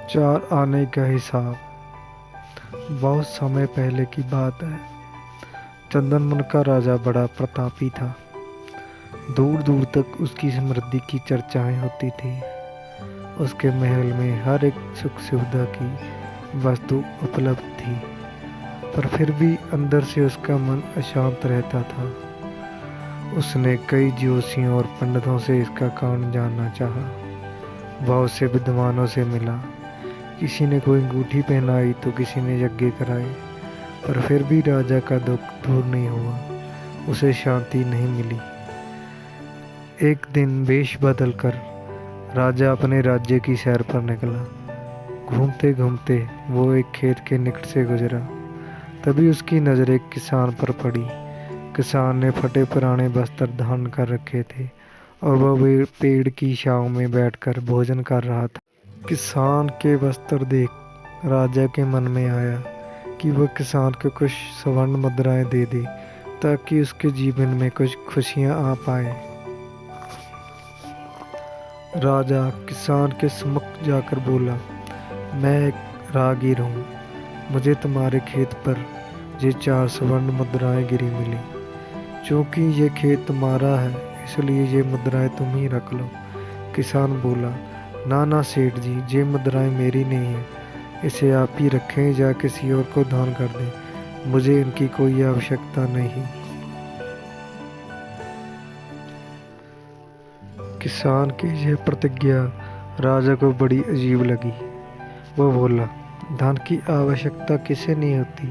चार आने का हिसाब। बहुत समय पहले की बात है। चंदनवन का राजा बड़ा प्रतापी था। दूर दूर तक उसकी समृद्धि की चर्चाएं होती थी। उसके महल में हर एक सुख सुविधा की वस्तु उपलब्ध थी, पर फिर भी अंदर से उसका मन अशांत रहता था। उसने कई ज्योतिषियों और पंडितों से इसका कारण जानना चाहा। बहुत से विद्वानों से मिला। किसी ने कोई अंगूठी पहनाई तो किसी ने यज्ञ कराए, पर फिर भी राजा का दुख दूर नहीं हुआ। उसे शांति नहीं मिली। एक दिन वेश बदलकर राजा अपने राज्य की सैर पर निकला। घूमते घूमते वो एक खेत के निकट से गुजरा। तभी उसकी नज़र एक किसान पर पड़ी। किसान ने फटे पुराने वस्त्र धारण कर रखे थे और वह पेड़ की छांव में बैठकर भोजन कर रहा था। किसान के वस्त्र देख राजा के मन में आया कि वह किसान को कुछ स्वर्ण मुद्राएं दे दे, ताकि उसके जीवन में कुछ खुशियां आ पाए। राजा किसान के सम्मुख जाकर बोला, मैं एक राहगीर हूँ। मुझे तुम्हारे खेत पर ये 4 स्वर्ण मुद्राएं गिरी मिली। चूँकि ये खेत तुम्हारा है, इसलिए ये मुद्राएं तुम ही रख लो। किसान बोला, ना ना सेठ जी, ये मुद्राएं मेरी नहीं है। इसे आप ही रखें या किसी और को दान कर दें। मुझे इनकी कोई आवश्यकता नहीं। किसान की यह प्रतिज्ञा राजा को बड़ी अजीब लगी। वो बोला, धन की आवश्यकता किसे नहीं होती,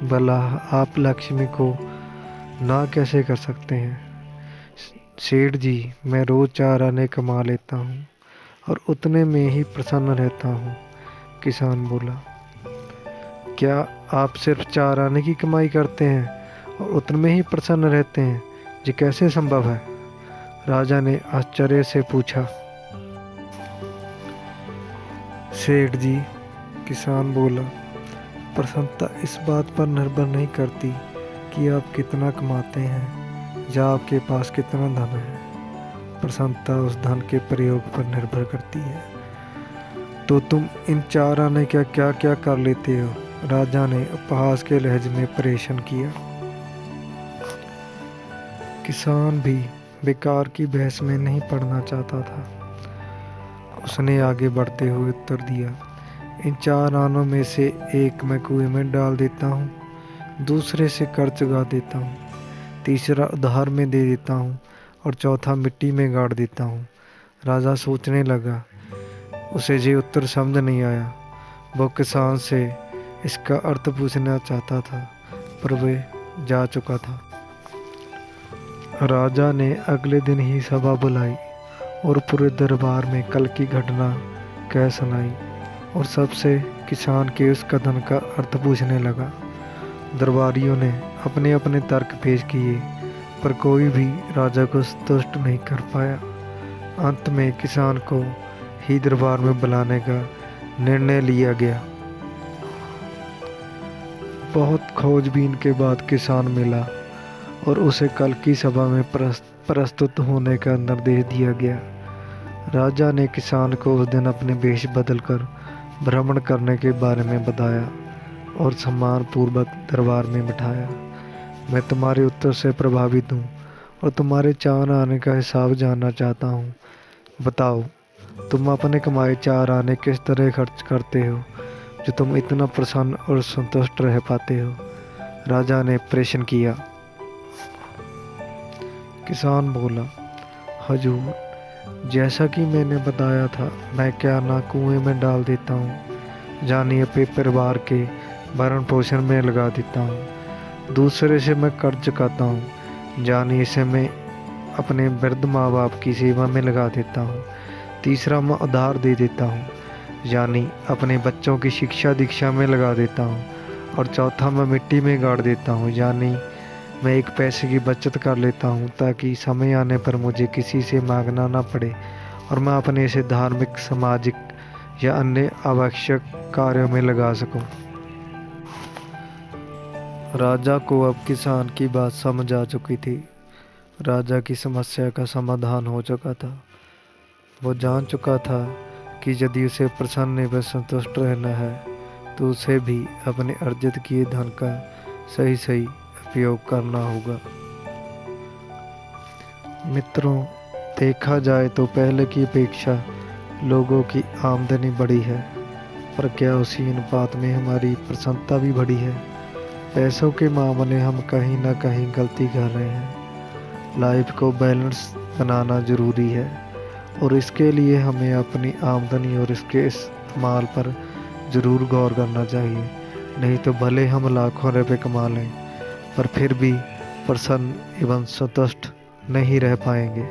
भला आप लक्ष्मी को ना कैसे कर सकते हैं। सेठ जी, मैं रोज 4 आने कमा लेता हूँ और उतने में ही प्रसन्न रहता हूँ। किसान बोला, क्या आप सिर्फ 4 आने की कमाई करते हैं और उतने में ही प्रसन्न रहते हैं? ये कैसे संभव है? राजा ने आश्चर्य से पूछा। सेठ जी, किसान बोला, प्रसन्नता इस बात पर निर्भर नहीं करती कि आप कितना कमाते हैं या आपके पास कितना धन है। प्रसन्नता उस धन के प्रयोग पर निर्भर करती है। तो तुम इन 4 आने का क्या क्या कर लेते हो? राजा ने उपहास के लहजे में परेशान किया। किसान भी बेकार की बहस में नहीं पड़ना चाहता था। उसने आगे बढ़ते हुए उत्तर दिया, इन 4 आनों में से एक मैं कुएं में डाल देता हूँ, दूसरे से कर चुका देता हूँ, तीसरा उधार में दे देता हूँ और चौथा मिट्टी में गाड़ देता हूँ। राजा सोचने लगा। उसे ये उत्तर समझ नहीं आया। वो किसान से इसका अर्थ पूछना चाहता था, पर वह जा चुका था। राजा ने अगले दिन ही सभा बुलाई और पूरे दरबार में कल की घटना कह सुनाई और सबसे किसान के उस कथन का अर्थ पूछने लगा। दरबारियों ने अपने अपने तर्क पेश किए, पर कोई भी राजा को संतुष्ट नहीं कर पाया। अंत में किसान को ही दरबार में बुलाने का निर्णय लिया गया। बहुत खोजबीन के बाद किसान मिला और उसे कल की सभा में प्रस्तुत होने का निर्देश दिया गया। राजा ने किसान को उस दिन अपने वेश बदलकर भ्रमण करने के बारे में बताया और सम्मान पूर्वक दरबार में बिठाया। मैं तुम्हारे उत्तर से प्रभावित हूँ और तुम्हारे 4 आने का हिसाब जानना चाहता हूँ। बताओ, तुम अपने कमाए 4 आने किस तरह खर्च करते हो जो तुम इतना प्रसन्न और संतुष्ट रह पाते हो? राजा ने प्रश्न किया। किसान बोला, हजूर, जैसा कि मैंने बताया था, मैं क्या ना कुएं में डाल देता हूँ, जानी अपने परिवार के भरण पोषण में लगा देता हूँ। दूसरे से मैं कर्ज चुकाता हूँ, जानी इसे मैं अपने वृद्ध माँ बाप की सेवा में लगा देता हूँ। तीसरा मैं उधार दे देता हूँ, यानी अपने बच्चों की शिक्षा दीक्षा में लगा देता हूँ। और चौथा मैं मिट्टी में गाड़ देता हूँ, यानी मैं एक पैसे की बचत कर लेता हूँ ताकि समय आने पर मुझे किसी से मांगना ना पड़े और मैं अपने इसे धार्मिक, सामाजिक या अन्य आवश्यक कार्यों में लगा सकूं। राजा को अब किसान की बात समझ आ चुकी थी। राजा की समस्या का समाधान हो चुका था। वो जान चुका था कि यदि उसे प्रसन्न एवं संतुष्ट रहना है तो उसे भी अपने अर्जित किए धन का सही सही उपयोग करना होगा। मित्रों, देखा जाए तो पहले की अपेक्षा लोगों की आमदनी बढ़ी है, पर क्या उसी अनुपात में हमारी प्रसन्नता भी बढ़ी है? पैसों के मामले हम कहीं ना कहीं गलती कर रहे हैं। लाइफ को बैलेंस बनाना ज़रूरी है और इसके लिए हमें अपनी आमदनी और इसके इस्तेमाल पर ज़रूर गौर करना चाहिए। नहीं तो भले हम लाखों रुपए कमा लें पर फिर भी प्रसन्न एवं संतुष्ट नहीं रह पाएंगे।